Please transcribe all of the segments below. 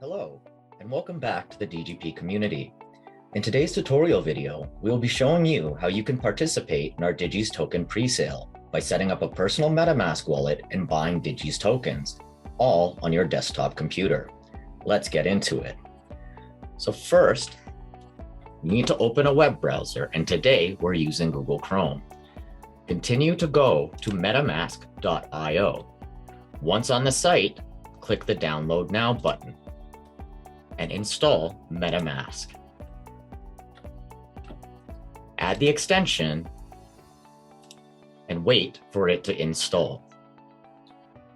Hello, and welcome back to the DGP community. In today's tutorial video, we will be showing you how you can participate in our DIGIS token presale by setting up a personal MetaMask wallet and buying DIGIS tokens, all on your desktop computer. Let's get into it. So first, you need to open a web browser, and today we're using Google Chrome. Continue to go to metamask.io. Once on the site, click the Download Now button and install MetaMask. Add the extension and wait for it to install.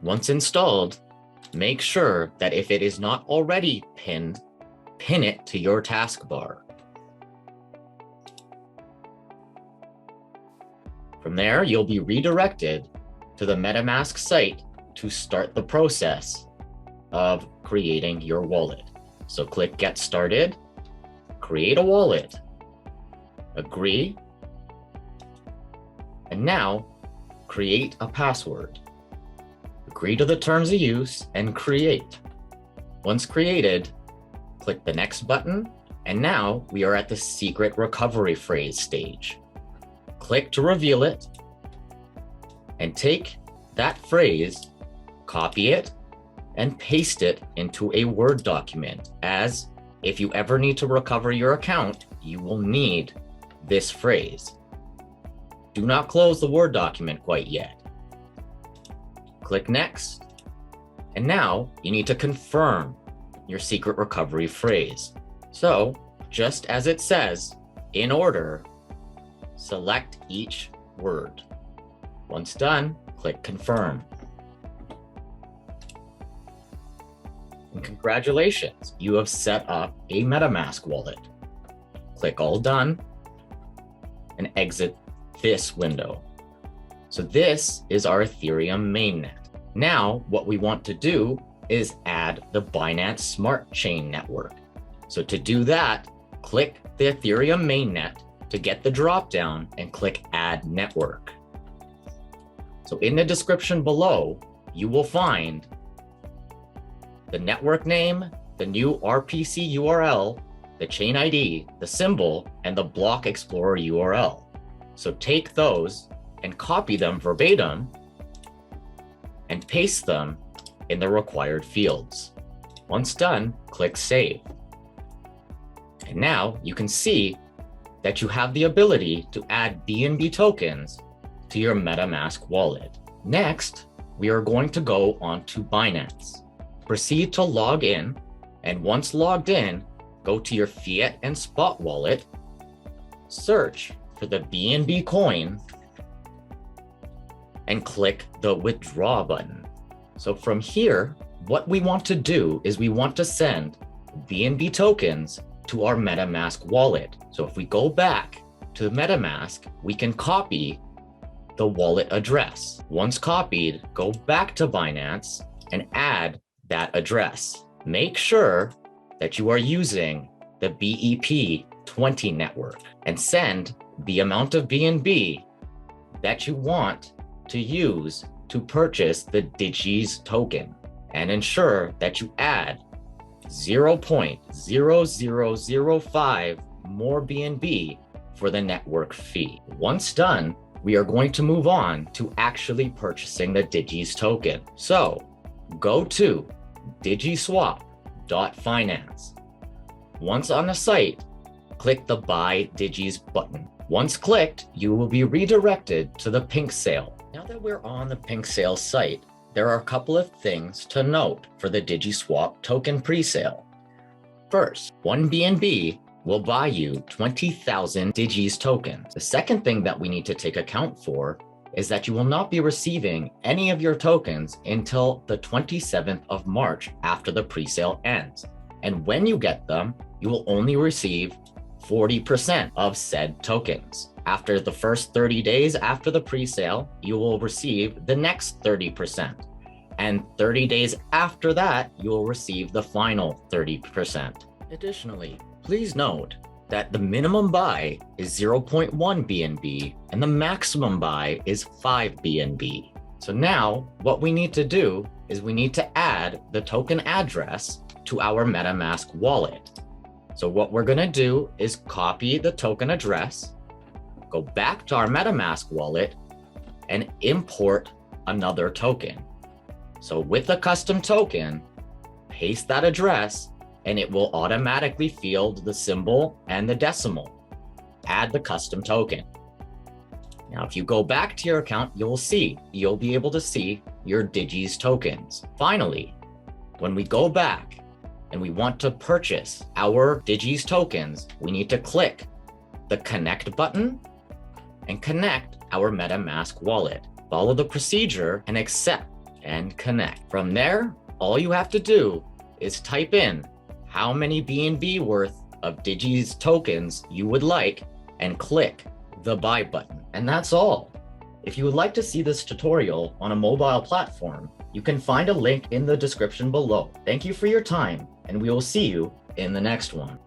Once installed, make sure that if it is not already pinned, pin it to your taskbar. From there, you'll be redirected to the MetaMask site to start the process of creating your wallet. So click Get Started, create a wallet, agree, and now create a password. Agree to the terms of use and create. Once created, click the next button, and now we are at the secret recovery phrase stage. Click to reveal it, and take that phrase, copy it, and paste it into a Word document, as if you ever need to recover your account, you will need this phrase. Do not close the Word document quite yet. Click Next, and now you need to confirm your secret recovery phrase. So, just as it says, in order, select each word. Once done, click Confirm. And congratulations, you have set up a MetaMask wallet. Click All Done and exit this window. So this is our Ethereum mainnet. Now, what we want to do is add the Binance Smart Chain network. So to do that, click the Ethereum mainnet to get the dropdown and click Add Network. So in the description below, you will find the network name, the new RPC URL, the chain ID, the symbol, and the block explorer URL. So take those and copy them verbatim and paste them in the required fields. Once done, click Save. And now you can see that you have the ability to add BNB tokens to your MetaMask wallet. Next, we are going to go onto Binance. Proceed to log in, and once logged in, go to your fiat and spot wallet, search for the BNB coin, and click the withdraw button. So from here, what we want to do is we want to send BNB tokens to our MetaMask wallet. So if we go back to MetaMask, we can copy the wallet address. Once copied, go back to Binance and add that address. Make sure that you are using the BEP20 network and send the amount of BNB that you want to use to purchase the DIGIS token, and ensure that you add 0.0005 more BNB for the network fee. Once done, we are going to move on to actually purchasing the DIGIS token. So go to digiswap.finance. Once on the site, click the Buy DIGIS button. Once clicked, you will be redirected to the Pink Sale. Now that we're on the Pink Sale site, there are a couple of things to note for the Digiswap token presale. First, 1 BNB will buy you 20,000 DIGIS tokens. The second thing that we need to take account for is that you will not be receiving any of your tokens until the 27th of March after the presale ends. And when you get them, you will only receive 40% of said tokens. After the first 30 days after the presale, you will receive the next 30%. And 30 days after that, you will receive the final 30%. Additionally, please note that the minimum buy is 0.1 BNB and the maximum buy is 5 BNB. So now what we need to do is we need to add the token address to our MetaMask wallet. So what we're going to do is copy the token address, go back to our MetaMask wallet, and import another token. So with the custom token, paste that address, and it will automatically field the symbol and the decimal. Add the custom token. Now, if you go back to your account, you'll be able to see your DIGIS tokens. Finally, when we go back and we want to purchase our DIGIS tokens, we need to click the connect button and connect our MetaMask wallet. Follow the procedure and accept and connect. From there, all you have to do is type in how many BNB worth of DIGIS tokens you would like and click the buy button. And that's all. If you would like to see this tutorial on a mobile platform, you can find a link in the description below. Thank you for your time, and we will see you in the next one.